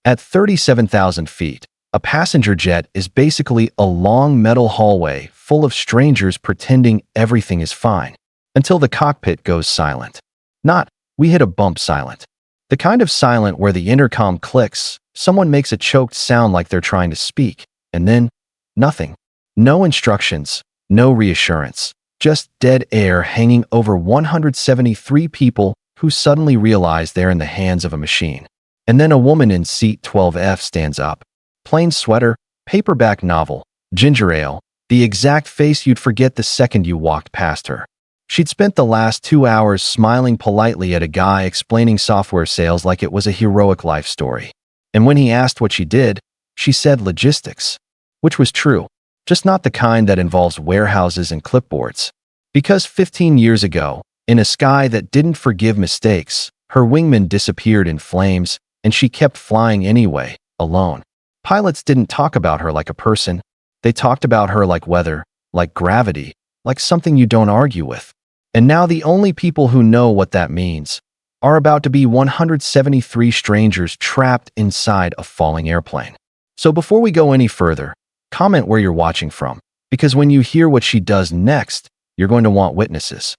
At 37,000 feet, a passenger jet is basically a long metal hallway full of strangers pretending everything is fine, until the cockpit goes silent. Not, "we hit a bump" silent. The kind of silent where the intercom clicks, someone makes a choked sound like they're trying to speak, and then nothing. No instructions, no reassurance, just dead air hanging over 173 people who suddenly realize they're in the hands of a machine. And then a woman in seat 12F stands up. Plain sweater, paperback novel, ginger ale, the exact face you'd forget the second you walked past her. She'd spent the last 2 hours smiling politely at a guy explaining software sales like it was a heroic life story. And when he asked what she did, she said logistics. Which was true, just not the kind that involves warehouses and clipboards. Because 15 years ago, in a sky that didn't forgive mistakes, her wingman disappeared in flames, and she kept flying anyway, alone. Pilots didn't talk about her like a person. They talked about her like weather, like gravity, like something you don't argue with. And now the only people who know what that means are about to be 173 strangers trapped inside a falling airplane. So before we go any further, comment where you're watching from, because when you hear what she does next, you're going to want witnesses.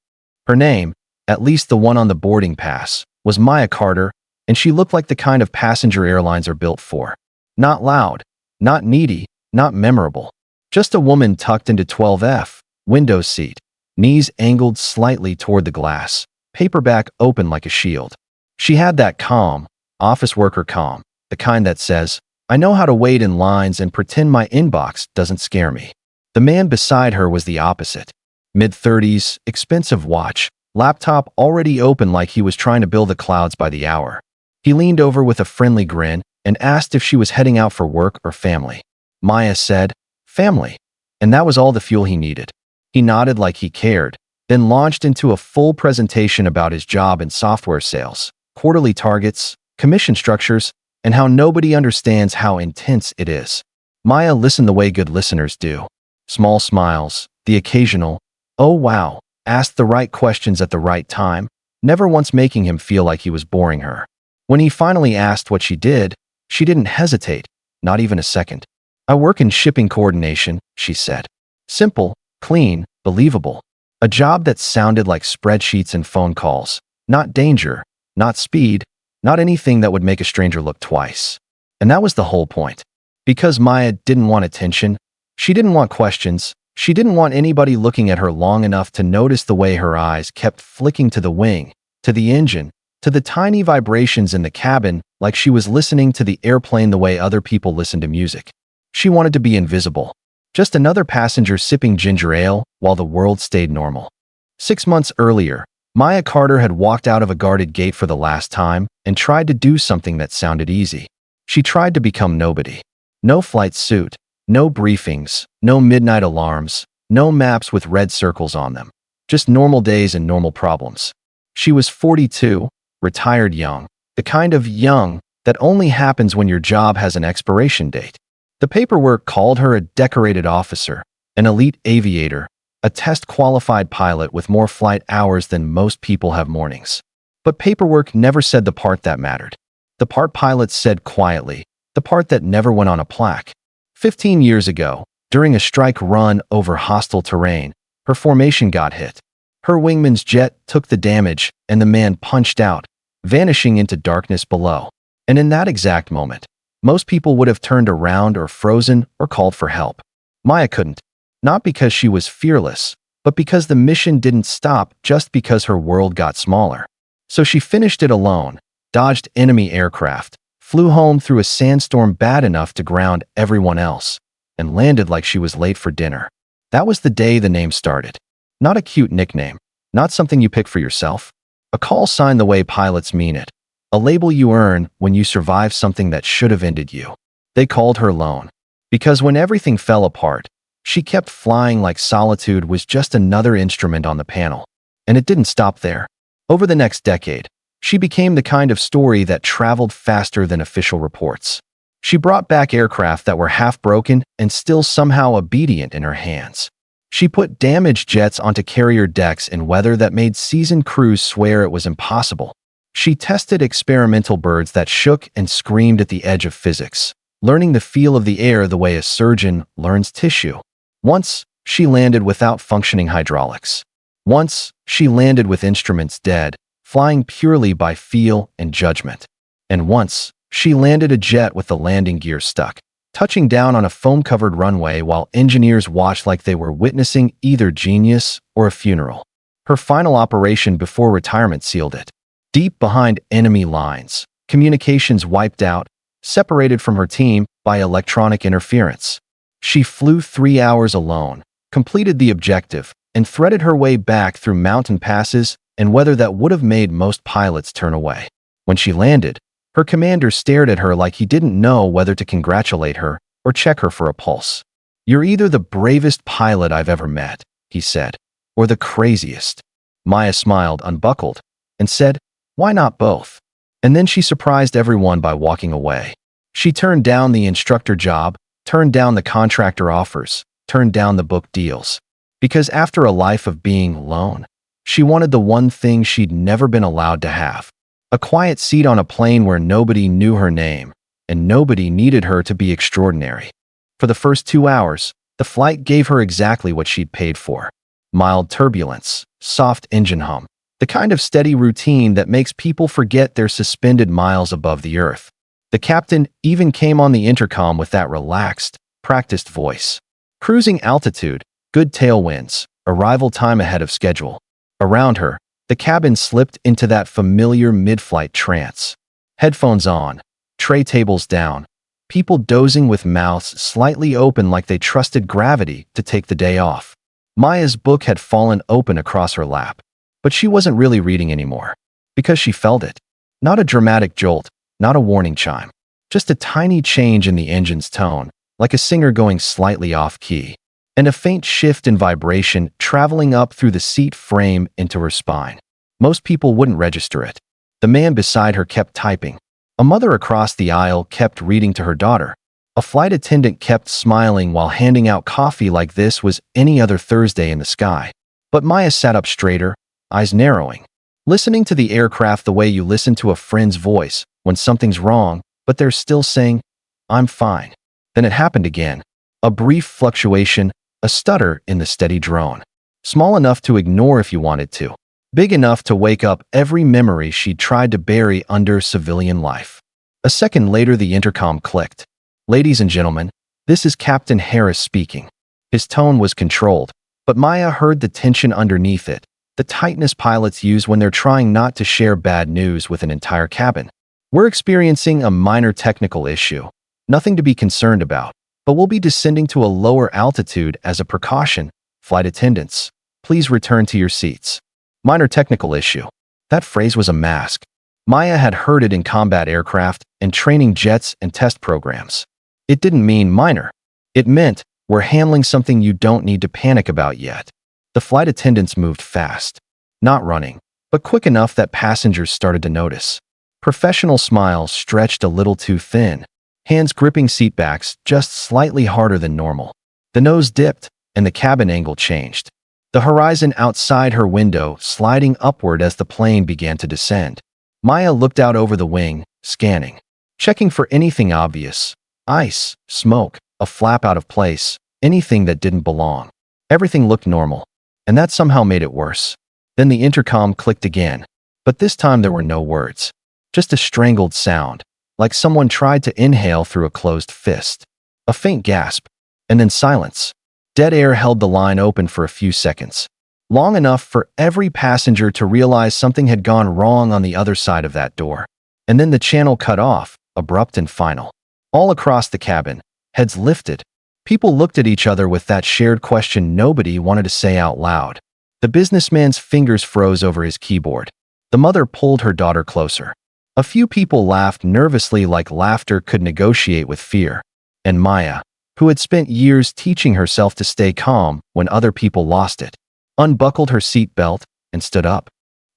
Her name, at least the one on the boarding pass, was Maya Carter, and she looked like the kind of passenger airlines are built for. Not loud, not needy, not memorable. Just a woman tucked into 12F, window seat, knees angled slightly toward the glass, paperback open like a shield. She had that calm, office worker calm, the kind that says, "I know how to wait in lines and pretend my inbox doesn't scare me." The man beside her was the opposite. Mid-30s, expensive watch, laptop already open like he was trying to build the clouds by the hour. He leaned over with a friendly grin and asked if she was heading out for work or family. Maya said, "Family." And that was all the fuel he needed. He nodded like he cared, then launched into a full presentation about his job in software sales, quarterly targets, commission structures, and how nobody understands how intense it is. Maya listened the way good listeners do. Small smiles, the occasional, "Oh wow," asked the right questions at the right time, never once making him feel like he was boring her. When he finally asked what she did, she didn't hesitate, not even a second. "I work in shipping coordination," she said. Simple, clean, believable. A job that sounded like spreadsheets and phone calls. Not danger, not speed, not anything that would make a stranger look twice. And that was the whole point. Because Maya didn't want attention, she didn't want questions, she didn't want anybody looking at her long enough to notice the way her eyes kept flicking to the wing, to the engine, to the tiny vibrations in the cabin, like she was listening to the airplane the way other people listen to music. She wanted to be invisible. Just another passenger sipping ginger ale while the world stayed normal. 6 months earlier, Maya Carter had walked out of a guarded gate for the last time and tried to do something that sounded easy. She tried to become nobody. No flight suit, no briefings, no midnight alarms, no maps with red circles on them. Just normal days and normal problems. She was 42, retired young, the kind of young that only happens when your job has an expiration date. The paperwork called her a decorated officer, an elite aviator, a test-qualified pilot with more flight hours than most people have mornings. But paperwork never said the part that mattered. The part pilots said quietly, the part that never went on a plaque. 15 years ago, during a strike run over hostile terrain, her formation got hit. Her wingman's jet took the damage, and the man punched out, vanishing into darkness below. And in that exact moment, most people would have turned around or frozen or called for help. Maya couldn't. Not because she was fearless, but because the mission didn't stop just because her world got smaller. So she finished it alone, dodged enemy aircraft, flew home through a sandstorm bad enough to ground everyone else, and landed like she was late for dinner. That was the day the name started. Not a cute nickname, not something you pick for yourself. A call sign the way pilots mean it. A label you earn when you survive something that should have ended you. They called her Lone. Because when everything fell apart, she kept flying like solitude was just another instrument on the panel. And it didn't stop there. Over the next decade, she became the kind of story that traveled faster than official reports. She brought back aircraft that were half broken and still somehow obedient in her hands. She put damaged jets onto carrier decks in weather that made seasoned crews swear it was impossible. She tested experimental birds that shook and screamed at the edge of physics, learning the feel of the air the way a surgeon learns tissue. Once, she landed without functioning hydraulics. Once, she landed with instruments dead, flying purely by feel and judgment. And once, she landed a jet with the landing gear stuck, touching down on a foam-covered runway while engineers watched like they were witnessing either genius or a funeral. Her final operation before retirement sealed it. Deep behind enemy lines, communications wiped out, separated from her team by electronic interference. She flew 3 hours alone, completed the objective, and threaded her way back through mountain passes and weather that would have made most pilots turn away. When she landed, her commander stared at her like he didn't know whether to congratulate her or check her for a pulse. "You're either the bravest pilot I've ever met," he said, "or the craziest." Maya smiled, unbuckled, and said, "Why not both?" And then she surprised everyone by walking away. She turned down the instructor job, turned down the contractor offers, turned down the book deals. Because after a life of being alone, she wanted the one thing she'd never been allowed to have. A quiet seat on a plane where nobody knew her name, and nobody needed her to be extraordinary. For the first 2 hours, the flight gave her exactly what she'd paid for. Mild turbulence, soft engine hum, the kind of steady routine that makes people forget they're suspended miles above the earth. The captain even came on the intercom with that relaxed, practiced voice. Cruising altitude, good tailwinds, arrival time ahead of schedule. Around her, the cabin slipped into that familiar mid-flight trance. Headphones on, tray tables down, people dozing with mouths slightly open like they trusted gravity to take the day off. Maya's book had fallen open across her lap, but she wasn't really reading anymore, because she felt it. Not a dramatic jolt, not a warning chime, just a tiny change in the engine's tone, like a singer going slightly off-key, and a faint shift in vibration traveling up through the seat frame into her spine. Most people wouldn't register it. The man beside her kept typing. A mother across the aisle kept reading to her daughter. A flight attendant kept smiling while handing out coffee like this was any other Thursday in the sky. But Maya sat up straighter, eyes narrowing, listening to the aircraft the way you listen to a friend's voice when something's wrong, but they're still saying, "I'm fine." Then it happened again. A brief fluctuation, a stutter in the steady drone. Small enough to ignore if you wanted to. Big enough to wake up every memory she'd tried to bury under civilian life. A second later, the intercom clicked. "Ladies and gentlemen, this is Captain Harris speaking." His tone was controlled, but Maya heard the tension underneath it, the tightness pilots use when they're trying not to share bad news with an entire cabin. "We're experiencing a minor technical issue. Nothing to be concerned about, but we'll be descending to a lower altitude as a precaution. Flight attendants, please return to your seats." Minor technical issue. That phrase was a mask. Maya had heard it in combat aircraft and training jets and test programs. It didn't mean minor. It meant, we're handling something you don't need to panic about yet. The flight attendants moved fast. Not running, but quick enough that passengers started to notice. Professional smiles stretched a little too thin. Hands gripping seatbacks just slightly harder than normal. The nose dipped, and the cabin angle changed. The horizon outside her window sliding upward as the plane began to descend. Maya looked out over the wing, scanning, checking for anything obvious. Ice, smoke, a flap out of place, anything that didn't belong. Everything looked normal, and that somehow made it worse. Then the intercom clicked again, but this time there were no words. Just a strangled sound, like someone tried to inhale through a closed fist. A faint gasp, and then silence. Dead air held the line open for a few seconds, long enough for every passenger to realize something had gone wrong on the other side of that door. And then the channel cut off, abrupt and final. All across the cabin, heads lifted. People looked at each other with that shared question nobody wanted to say out loud. The businessman's fingers froze over his keyboard. The mother pulled her daughter closer. A few people laughed nervously like laughter could negotiate with fear. And Maya, who had spent years teaching herself to stay calm when other people lost it, unbuckled her seat belt and stood up.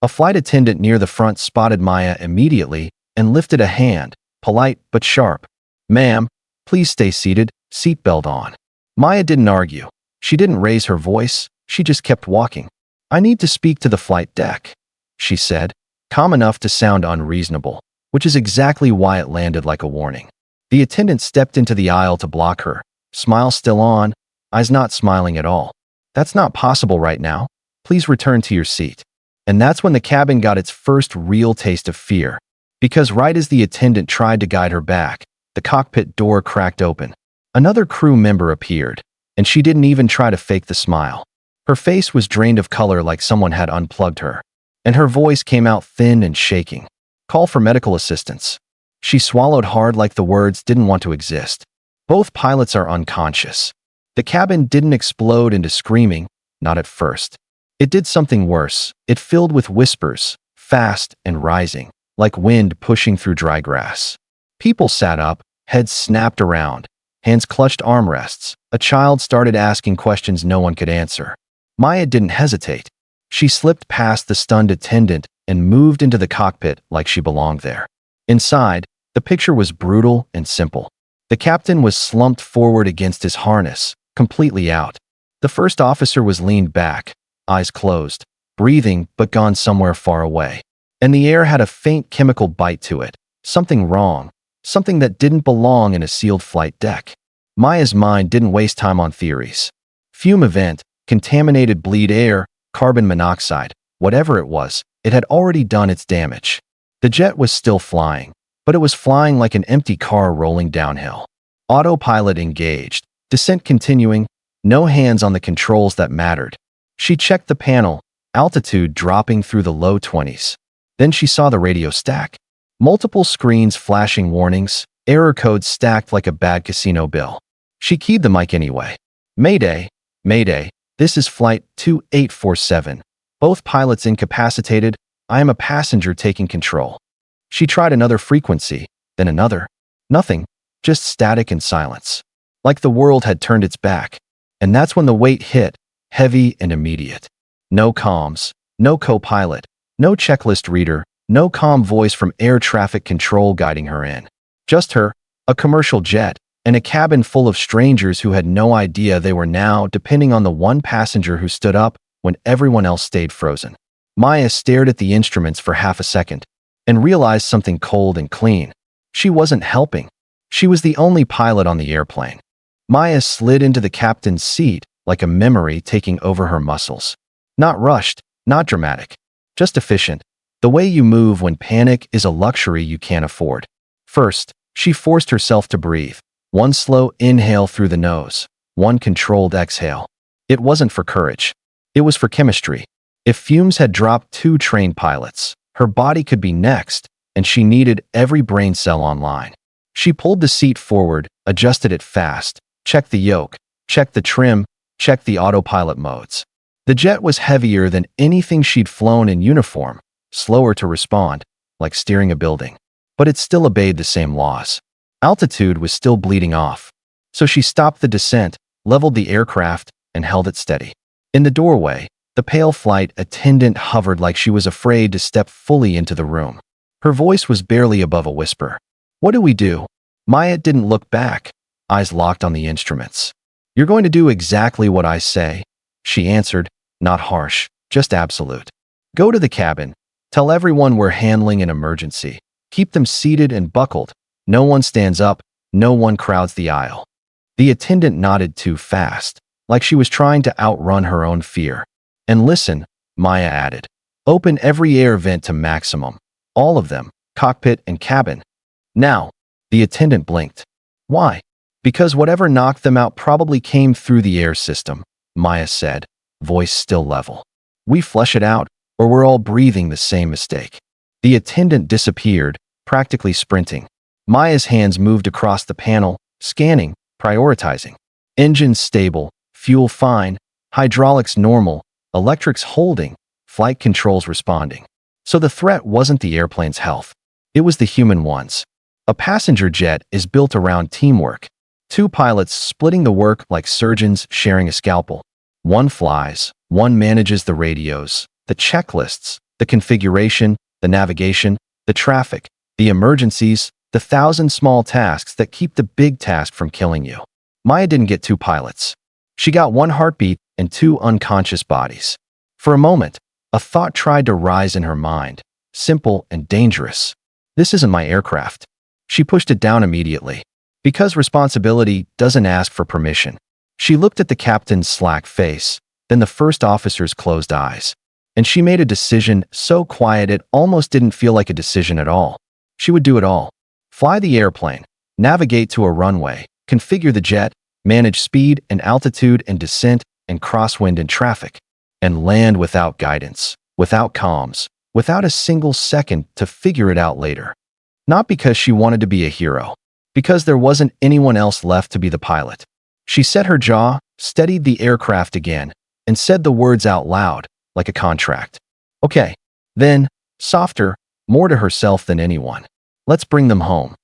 A flight attendant near the front spotted Maya immediately and lifted a hand, polite but sharp. "Ma'am, please stay seated, seatbelt on." Maya didn't argue. She didn't raise her voice. She just kept walking. "I need to speak to the flight deck," she said, calm enough to sound unreasonable, which is exactly why it landed like a warning. The attendant stepped into the aisle to block her, smile still on, eyes not smiling at all. That's not possible right now. Please return to your seat. And that's when the cabin got its first real taste of fear. Because right as the attendant tried to guide her back, the cockpit door cracked open. Another crew member appeared, and she didn't even try to fake the smile. Her face was drained of color like someone had unplugged her, and her voice came out thin and shaking. Call for medical assistance. She swallowed hard like the words didn't want to exist. Both pilots are unconscious. The cabin didn't explode into screaming, not at first. It did something worse. It filled with whispers, fast and rising, like wind pushing through dry grass. People sat up, heads snapped around, hands clutched armrests. A child started asking questions no one could answer. Maya didn't hesitate. She slipped past the stunned attendant and moved into the cockpit like she belonged there. Inside, the picture was brutal and simple. The captain was slumped forward against his harness, completely out. The first officer was leaned back, eyes closed, breathing but gone somewhere far away. And the air had a faint chemical bite to it. Something wrong. Something that didn't belong in a sealed flight deck. Maya's mind didn't waste time on theories. Fume event, contaminated bleed air, carbon monoxide, whatever it was, it had already done its damage. The jet was still flying, but it was flying like an empty car rolling downhill. Autopilot engaged, descent continuing, no hands on the controls that mattered. She checked the panel, altitude dropping through the low 20s. Then she saw the radio stack. Multiple screens flashing warnings, error codes stacked like a bad casino bill. She keyed the mic anyway. Mayday, Mayday, this is Flight 2847. Both pilots incapacitated. I am a passenger taking control. She tried another frequency, then another. Nothing, just static and silence. Like the world had turned its back. And that's when the weight hit, heavy and immediate. No comms, no co-pilot, no checklist reader, no calm voice from air traffic control guiding her in. Just her, a commercial jet, and a cabin full of strangers who had no idea they were now depending on the one passenger who stood up when everyone else stayed frozen. Maya stared at the instruments for half a second and realized something cold and clean. She wasn't helping. She was the only pilot on the airplane. Maya slid into the captain's seat like a memory taking over her muscles. Not rushed, not dramatic, just efficient. The way you move when panic is a luxury you can't afford. First, she forced herself to breathe. One slow inhale through the nose, one controlled exhale. It wasn't for courage. It was for chemistry. If fumes had dropped 2 trained pilots, her body could be next, and she needed every brain cell online. She pulled the seat forward, adjusted it fast, checked the yoke, checked the trim, checked the autopilot modes. The jet was heavier than anything she'd flown in uniform, slower to respond, like steering a building. But it still obeyed the same laws. Altitude was still bleeding off. So she stopped the descent, leveled the aircraft, and held it steady. In the doorway, the pale flight attendant hovered like she was afraid to step fully into the room. Her voice was barely above a whisper. What do we do? Maya didn't look back, eyes locked on the instruments. You're going to do exactly what I say, she answered, not harsh, just absolute. Go to the cabin. Tell everyone we're handling an emergency. Keep them seated and buckled. No one stands up, no one crowds the aisle. The attendant nodded too fast, like she was trying to outrun her own fear. And listen, Maya added. Open every air vent to maximum. All of them, cockpit and cabin. Now, the attendant blinked. Why? Because whatever knocked them out probably came through the air system, Maya said, voice still level. We flush it out, or we're all breathing the same mistake. The attendant disappeared, practically sprinting. Maya's hands moved across the panel, scanning, prioritizing. Engines stable, fuel fine, hydraulics normal, electrics holding, flight controls responding. So the threat wasn't the airplane's health. It was the human one's. A passenger jet is built around teamwork. 2 pilots splitting the work like surgeons sharing a scalpel. One flies, one manages the radios, the checklists, the configuration, the navigation, the traffic, the emergencies, the 1,000 small tasks that keep the big task from killing you. Maya didn't get 2 pilots. She got 1 heartbeat and 2 unconscious bodies. For a moment, a thought tried to rise in her mind. simple, and dangerous. This isn't my aircraft. She pushed it down immediately. Because responsibility doesn't ask for permission. She looked at the captain's slack face, then the first officer's closed eyes. And she made a decision so quiet it almost didn't feel like a decision at all. She would do it all. Fly the airplane, navigate to a runway, configure the jet, manage speed and altitude and descent and crosswind and traffic, and land without guidance, without comms, without a single second to figure it out later. Not because she wanted to be a hero, because there wasn't anyone else left to be the pilot. She set her jaw, steadied the aircraft again, and said the words out loud, like a contract. Okay. Then, softer, more to herself than anyone. Let's bring them home.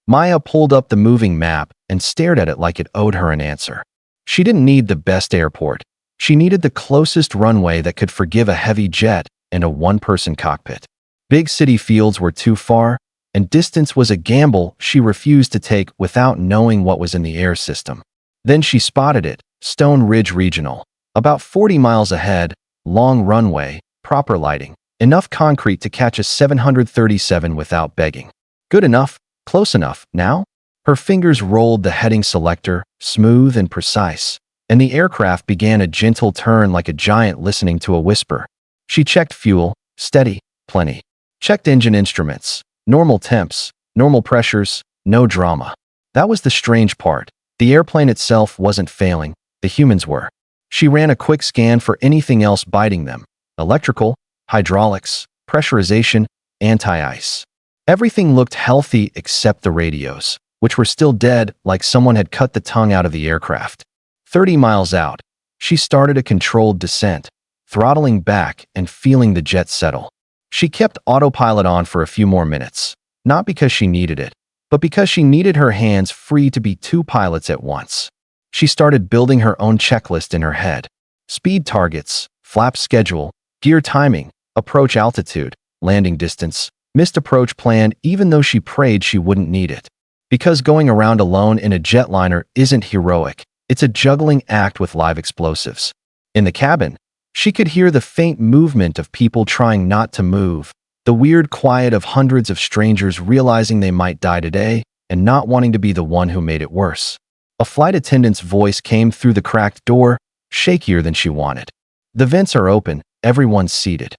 Maya pulled up the moving map and stared at it like it owed her an answer. She didn't need the best airport. She needed the closest runway that could forgive a heavy jet and a one-person cockpit. Big city fields were too far, and distance was a gamble she refused to take without knowing what was in the air system. Then she spotted it, Stone Ridge Regional. About 40 miles ahead, long runway, proper lighting, enough concrete to catch a 737 without begging. Good enough, close enough, now? Her fingers rolled the heading selector, smooth and precise, and the aircraft began a gentle turn like a giant listening to a whisper. She checked fuel, steady, plenty. Checked engine instruments, normal temps, normal pressures, no drama. That was the strange part. The airplane itself wasn't failing, the humans were. She ran a quick scan for anything else biting them. Electrical, hydraulics, pressurization, anti-ice. Everything looked healthy except the radios, which were still dead like someone had cut the tongue out of the aircraft. 30 miles out, she started a controlled descent, throttling back and feeling the jet settle. She kept autopilot on for a few more minutes, not because she needed it, but because she needed her hands free to be two pilots at once. She started building her own checklist in her head. Speed targets, flap schedule, gear timing, approach altitude, landing distance, missed approach plan even though she prayed she wouldn't need it. Because going around alone in a jetliner isn't heroic, it's a juggling act with live explosives. In the cabin, she could hear the faint movement of people trying not to move, the weird quiet of hundreds of strangers realizing they might die today and not wanting to be the one who made it worse. A flight attendant's voice came through the cracked door, shakier than she wanted. The vents are open, everyone's seated.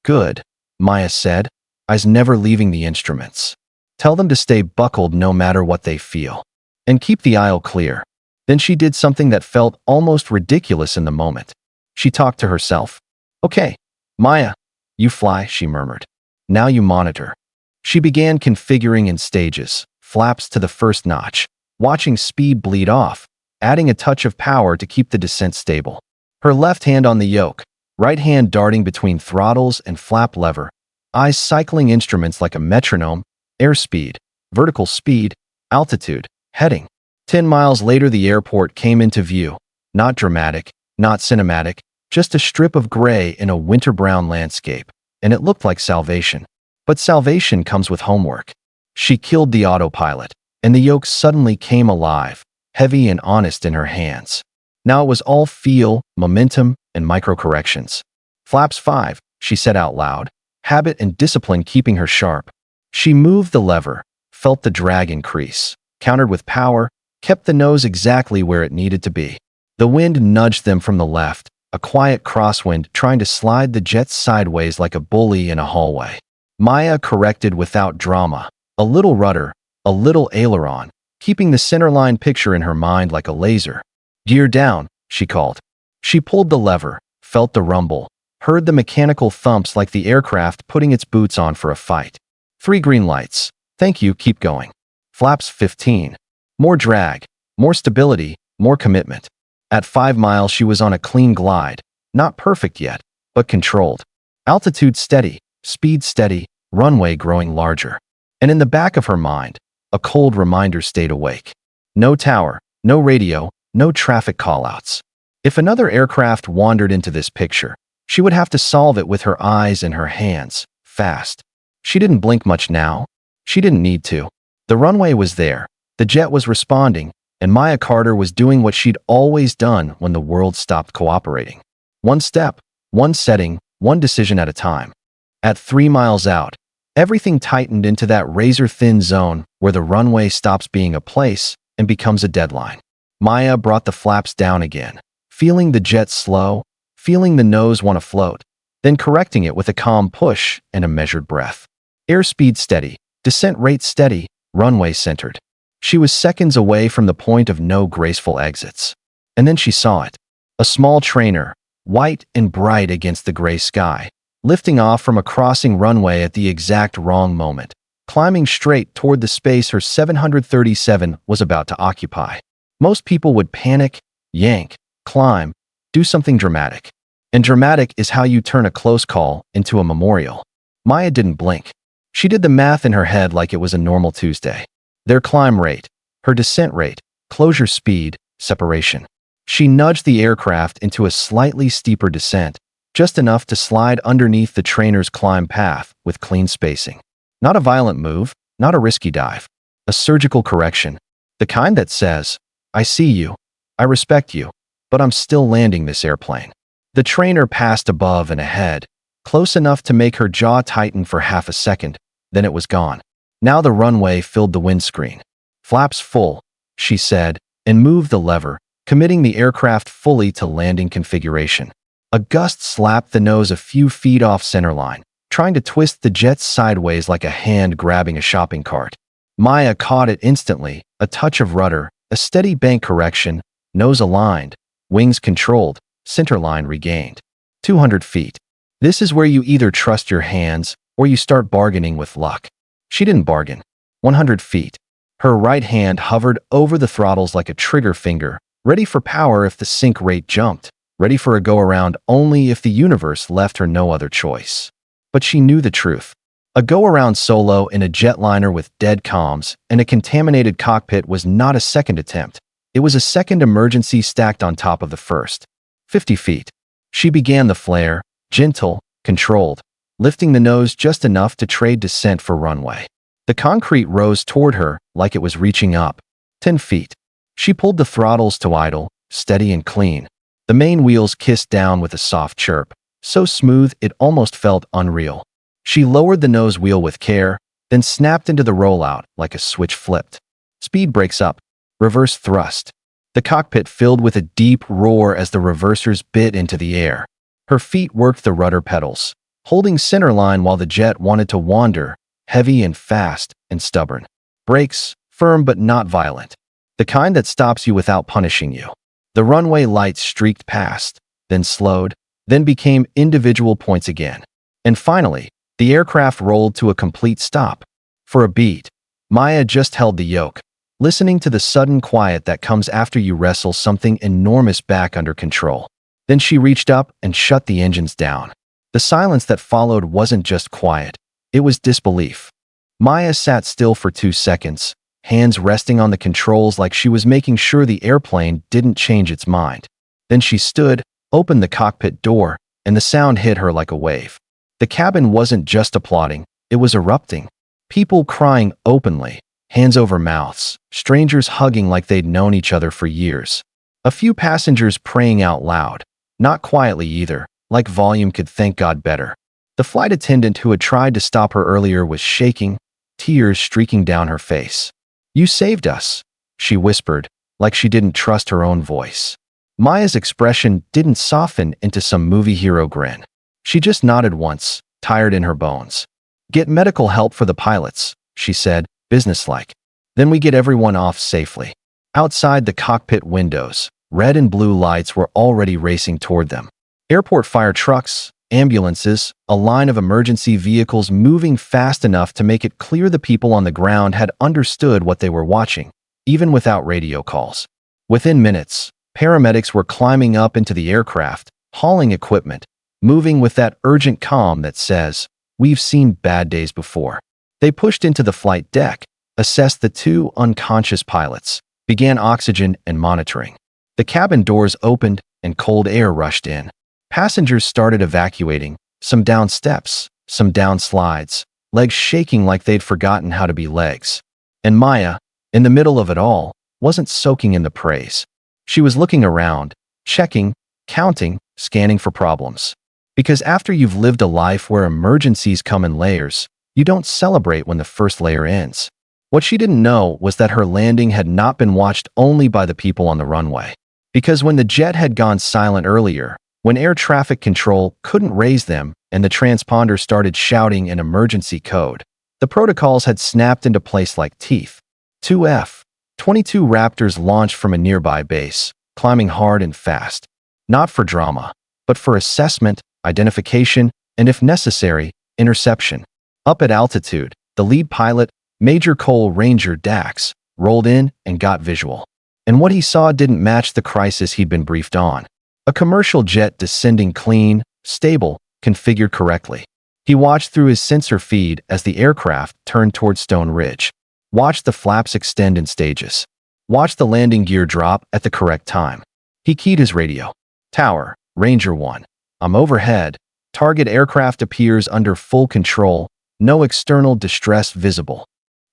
Good, Maya said, eyes never leaving the instruments. Tell them to stay buckled no matter what they feel. And keep the aisle clear. Then she did something that felt almost ridiculous in the moment. She talked to herself. Okay, Maya, you fly, she murmured. Now you monitor. She began configuring in stages, flaps to the first notch, watching speed bleed off, adding a touch of power to keep the descent stable. Her left hand on the yoke, right hand darting between throttles and flap lever, eyes cycling instruments like a metronome, airspeed, vertical speed, altitude, heading. 10 miles later the airport came into view. Not dramatic, not cinematic, just a strip of gray in a winter-brown landscape, and it looked like salvation. But salvation comes with homework. She killed the autopilot, and the yoke suddenly came alive, heavy and honest in her hands. Now it was all feel, momentum, and micro-corrections. Flaps 5, she said out loud, habit and discipline keeping her sharp. She moved the lever, felt the drag increase, countered with power, kept the nose exactly where it needed to be. The wind nudged them from the left, a quiet crosswind trying to slide the jets sideways like a bully in a hallway. Maya corrected without drama, a little rudder, a little aileron, keeping the centerline picture in her mind like a laser. Gear down, she called. She pulled the lever, felt the rumble, heard the mechanical thumps like the aircraft putting its boots on for a fight. 3 green lights. Thank you, keep going. Flaps 15. More drag, more stability, more commitment. At 5 miles she was on a clean glide, not perfect yet, but controlled. Altitude steady, speed steady, runway growing larger. And in the back of her mind, a cold reminder stayed awake. No tower, no radio, no traffic callouts. If another aircraft wandered into this picture, she would have to solve it with her eyes and her hands, fast. She didn't blink much now. She didn't need to. The runway was there, the jet was responding, and Maya Carter was doing what she'd always done when the world stopped cooperating. One step, one setting, one decision at a time. At 3 miles out, Everything tightened into that razor-thin zone where the runway stops being a place and becomes a deadline. Maya brought the flaps down again, feeling the jet slow, feeling the nose want to float, then correcting it with a calm push and a measured breath. Airspeed steady, descent rate steady, runway centered. She was seconds away from the point of no graceful exits. And then she saw it. A small trainer, white and bright against the gray sky, lifting off from a crossing runway at the exact wrong moment, climbing straight toward the space her 737 was about to occupy. Most people would panic, yank, climb, do something dramatic. And dramatic is how you turn a close call into a memorial. Maya didn't blink. She did the math in her head like it was a normal Tuesday. Their climb rate, her descent rate, closure speed, separation. She nudged the aircraft into a slightly steeper descent, just enough to slide underneath the trainer's climb path with clean spacing. Not a violent move, not a risky dive. A surgical correction. The kind that says, I see you, I respect you, but I'm still landing this airplane. The trainer passed above and ahead, close enough to make her jaw tighten for half a second, then it was gone. Now the runway filled the windscreen. Flaps full, she said, and moved the lever, committing the aircraft fully to landing configuration. A gust slapped the nose a few feet off centerline, trying to twist the jet sideways like a hand grabbing a shopping cart. Maya caught it instantly, a touch of rudder, a steady bank correction, nose aligned, wings controlled, centerline regained. 200 feet. This is where you either trust your hands or you start bargaining with luck. She didn't bargain. 100 feet. Her right hand hovered over the throttles like a trigger finger, ready for power if the sink rate jumped, ready for a go-around only if the universe left her no other choice. But she knew the truth. A go-around solo in a jetliner with dead comms and a contaminated cockpit was not a second attempt. It was a second emergency stacked on top of the first. 50 feet. She began the flare, gentle, controlled, lifting the nose just enough to trade descent for runway. The concrete rose toward her like it was reaching up. 10 feet. She pulled the throttles to idle, steady and clean. The main wheels kissed down with a soft chirp, so smooth it almost felt unreal. She lowered the nose wheel with care, then snapped into the rollout like a switch flipped. Speed breaks up. Reverse thrust. The cockpit filled with a deep roar as the reversers bit into the air. Her feet worked the rudder pedals, holding centerline while the jet wanted to wander, heavy and fast and stubborn. Brakes, firm but not violent. The kind that stops you without punishing you. The runway lights streaked past, then slowed, then became individual points again. And finally, the aircraft rolled to a complete stop. For a beat, Maya just held the yoke, listening to the sudden quiet that comes after you wrestle something enormous back under control. Then she reached up and shut the engines down. The silence that followed wasn't just quiet, it was disbelief. Maya sat still for 2 seconds, hands resting on the controls like she was making sure the airplane didn't change its mind. Then she stood, opened the cockpit door, and the sound hit her like a wave. The cabin wasn't just applauding, it was erupting. People crying openly, hands over mouths, strangers hugging like they'd known each other for years. A few passengers praying out loud, not quietly either, like volume could thank God better. The flight attendant who had tried to stop her earlier was shaking, tears streaking down her face. "You saved us," she whispered, like she didn't trust her own voice. Maya's expression didn't soften into some movie hero grin. She just nodded once, tired in her bones. "Get medical help for the pilots," she said, businesslike. "Then we get everyone off safely." Outside the cockpit windows, red and blue lights were already racing toward them. Airport fire trucks, ambulances, a line of emergency vehicles moving fast enough to make it clear the people on the ground had understood what they were watching, even without radio calls. Within minutes, paramedics were climbing up into the aircraft, hauling equipment, moving with that urgent calm that says, "We've seen bad days before." They pushed into the flight deck, assessed the 2 unconscious pilots, began oxygen and monitoring. The cabin doors opened and cold air rushed in. Passengers started evacuating, some down steps, some down slides, legs shaking like they'd forgotten how to be legs. And Maya, in the middle of it all, wasn't soaking in the praise. She was looking around, checking, counting, scanning for problems. Because after you've lived a life where emergencies come in layers, You don't celebrate when the first layer ends. What she didn't know was that her landing had not been watched only by the people on the runway. Because when the jet had gone silent earlier, when air traffic control couldn't raise them and the transponder started shouting an emergency code, the protocols had snapped into place like teeth. 2F-22 Raptors launched from a nearby base, climbing hard and fast. Not for drama, but for assessment, identification, and if necessary, interception. Up at altitude, the lead pilot, Major Cole Ranger Dax, rolled in and got visual. And what he saw didn't match the crisis he'd been briefed on. A commercial jet descending clean, stable, configured correctly. He watched through his sensor feed as the aircraft turned toward Stone Ridge. Watched the flaps extend in stages. Watched the landing gear drop at the correct time. He keyed his radio. Tower, Ranger 1. I'm overhead. Target aircraft appears under full control. No external distress visible.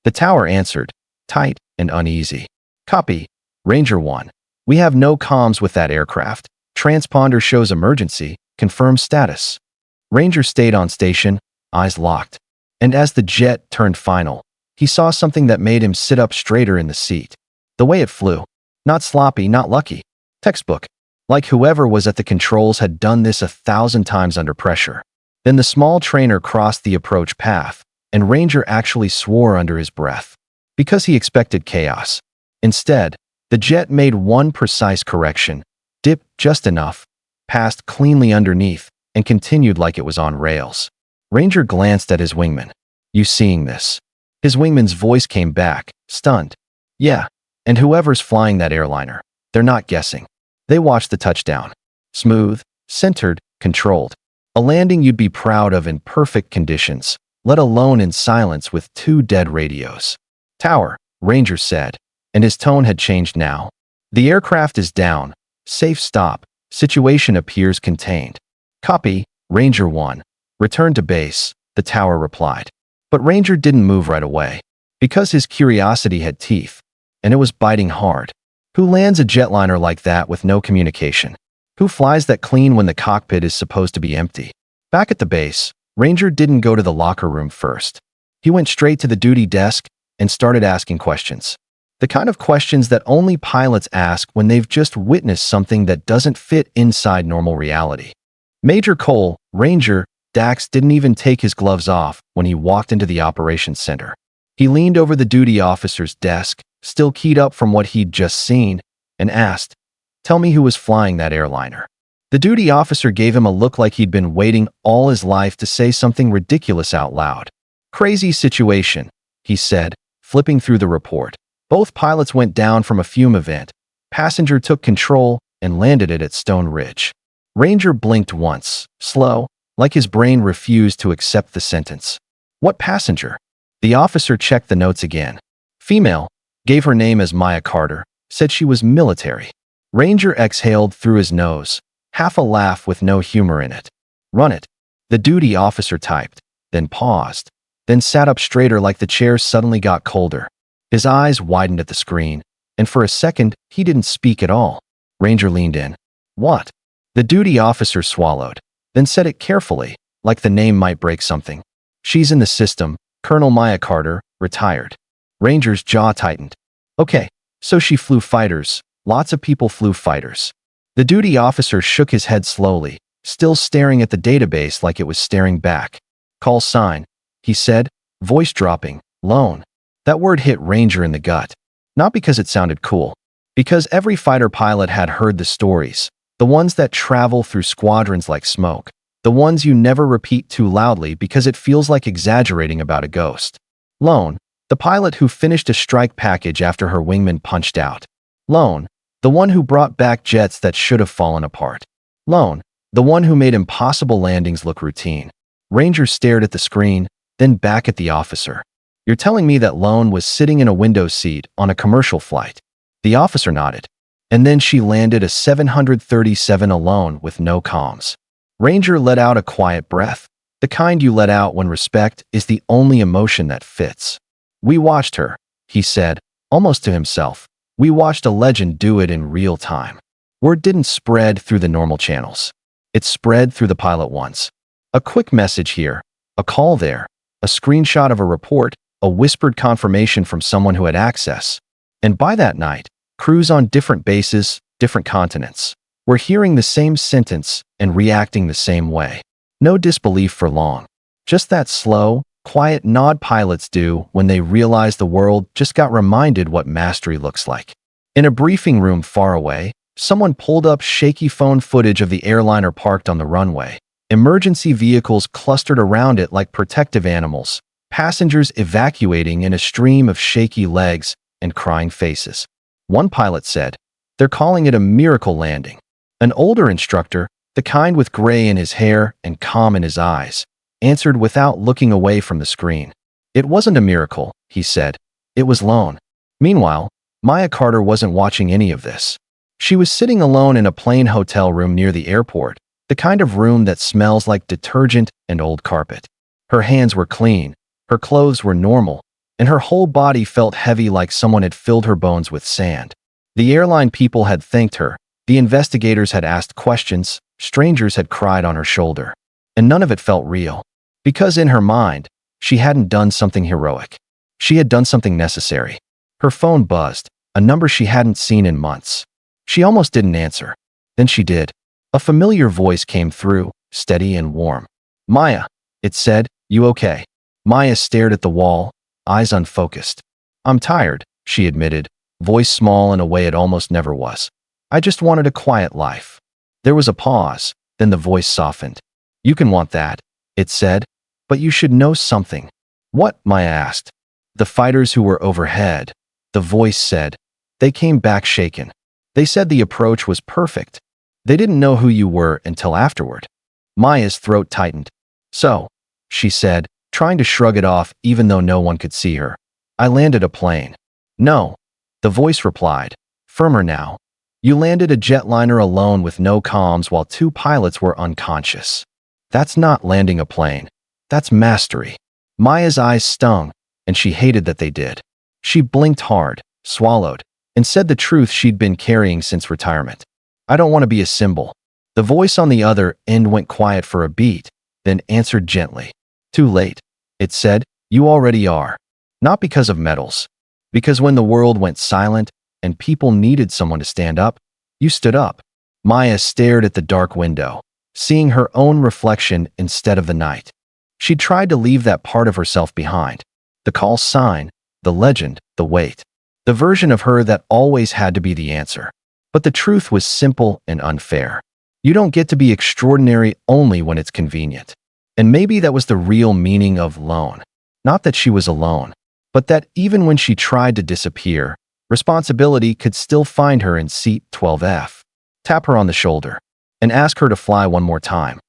The tower answered, tight and uneasy. Copy, Ranger 1. We have no comms with that aircraft. Transponder shows emergency. Confirm status. Ranger stayed on station, eyes locked. And as the jet turned final, he saw something that made him sit up straighter in the seat. The way it flew. Not sloppy, not lucky. Textbook. Like whoever was at the controls had done this 1,000 times under pressure. Then the small trainer crossed the approach path, and Ranger actually swore under his breath. Because he expected chaos. Instead, the jet made one precise correction, dipped just enough, passed cleanly underneath, and continued like it was on rails. Ranger glanced at his wingman. You seeing this? His wingman's voice came back, stunned. Yeah, and whoever's flying that airliner, they're not guessing. They watched the touchdown. Smooth, centered, controlled. A landing you'd be proud of in perfect conditions, let alone in silence with 2 dead radios. Tower, Ranger said, and his tone had changed now. The aircraft is down. Safe stop. Situation appears contained. Copy, Ranger 1. Return to base, the tower replied. But Ranger didn't move right away. Because his curiosity had teeth. And it was biting hard. Who lands a jetliner like that with no communication? Who flies that clean when the cockpit is supposed to be empty? Back at the base, Ranger didn't go to the locker room first. He went straight to the duty desk and started asking questions. The kind of questions that only pilots ask when they've just witnessed something that doesn't fit inside normal reality. Major Cole, Ranger, Dax didn't even take his gloves off when he walked into the operations center. He leaned over the duty officer's desk, still keyed up from what he'd just seen, and asked, "Tell me who was flying that airliner." The duty officer gave him a look like he'd been waiting all his life to say something ridiculous out loud. "Crazy situation," he said, flipping through the report. Both pilots went down from a fume event. Passenger took control and landed it at Stone Ridge. Ranger blinked once, slow, like his brain refused to accept the sentence. What passenger? The officer checked the notes again. Female, gave her name as Maya Carter, said she was military. Ranger exhaled through his nose, half a laugh with no humor in it. Run it, the duty officer typed, then paused, then sat up straighter like the chair suddenly got colder. His eyes widened at the screen, and for a second, he didn't speak at all. Ranger leaned in. What? The duty officer swallowed, then said it carefully, like the name might break something. She's in the system, Colonel Maya Carter, retired. Ranger's jaw tightened. Okay, so she flew fighters. Lots of people flew fighters. The duty officer shook his head slowly, still staring at the database like it was staring back. Call sign, he said, voice dropping, lone. That word hit Ranger in the gut. Not because it sounded cool. Because every fighter pilot had heard the stories. The ones that travel through squadrons like smoke. The ones you never repeat too loudly because it feels like exaggerating about a ghost. Lone, the pilot who finished a strike package after her wingman punched out. Lone, the one who brought back jets that should have fallen apart. Lone, the one who made impossible landings look routine. Ranger stared at the screen, then back at the officer. You're telling me that Lone was sitting in a window seat on a commercial flight? The officer nodded. And then she landed a 737 alone with no comms. Ranger let out a quiet breath, the kind you let out when respect is the only emotion that fits. We watched her, he said, almost to himself. We watched a legend do it in real time. Word didn't spread through the normal channels. It spread through the pilot ones. A quick message here, a call there, a screenshot of a report, a whispered confirmation from someone who had access. And by that night, crews on different bases, different continents, were hearing the same sentence and reacting the same way. No disbelief for long. Just that slow, quiet nod pilots do when they realize the world just got reminded what mastery looks like. In a briefing room far away, someone pulled up shaky phone footage of the airliner parked on the runway. Emergency vehicles clustered around it like protective animals, passengers evacuating in a stream of shaky legs and crying faces. One pilot said, "They're calling it a miracle landing." An older instructor, the kind with gray in his hair and calm in his eyes, answered without looking away from the screen. "It wasn't a miracle," he said. "It was lone." Meanwhile, Maya Carter wasn't watching any of this. She was sitting alone in a plain hotel room near the airport, the kind of room that smells like detergent and old carpet. Her hands were clean, her clothes were normal, and her whole body felt heavy like someone had filled her bones with sand. The airline people had thanked her, the investigators had asked questions, strangers had cried on her shoulder. And none of it felt real. Because in her mind, she hadn't done something heroic. She had done something necessary. Her phone buzzed, a number she hadn't seen in months. She almost didn't answer. Then she did. A familiar voice came through, steady and warm. "Maya," it said, "you okay?" Maya stared at the wall, eyes unfocused. "I'm tired," she admitted, voice small in a way it almost never was. "I just wanted a quiet life." There was a pause, then the voice softened. "You can want that," it said, "but you should know something." "What?" Maya asked. "The fighters who were overhead," the voice said. "They came back shaken. They said the approach was perfect. They didn't know who you were until afterward." Maya's throat tightened. "So," she said, trying to shrug it off even though no one could see her, "I landed a plane." "No," the voice replied, firmer now. "You landed a jetliner alone with no comms while two pilots were unconscious. That's not landing a plane. That's mastery." Maya's eyes stung, and she hated that they did. She blinked hard, swallowed, and said the truth she'd been carrying since retirement. "I don't want to be a symbol." The voice on the other end went quiet for a beat, then answered gently. "Too late," it said. "You already are. Not because of medals. Because when the world went silent and people needed someone to stand up, you stood up." Maya stared at the dark window, seeing her own reflection instead of the night. She tried to leave that part of herself behind. The call sign, the legend, the weight. The version of her that always had to be the answer. But the truth was simple and unfair. You don't get to be extraordinary only when it's convenient. And maybe that was the real meaning of lone. Not that she was alone, but that even when she tried to disappear, responsibility could still find her in seat 12F. Tap her on the shoulder and ask her to fly one more time.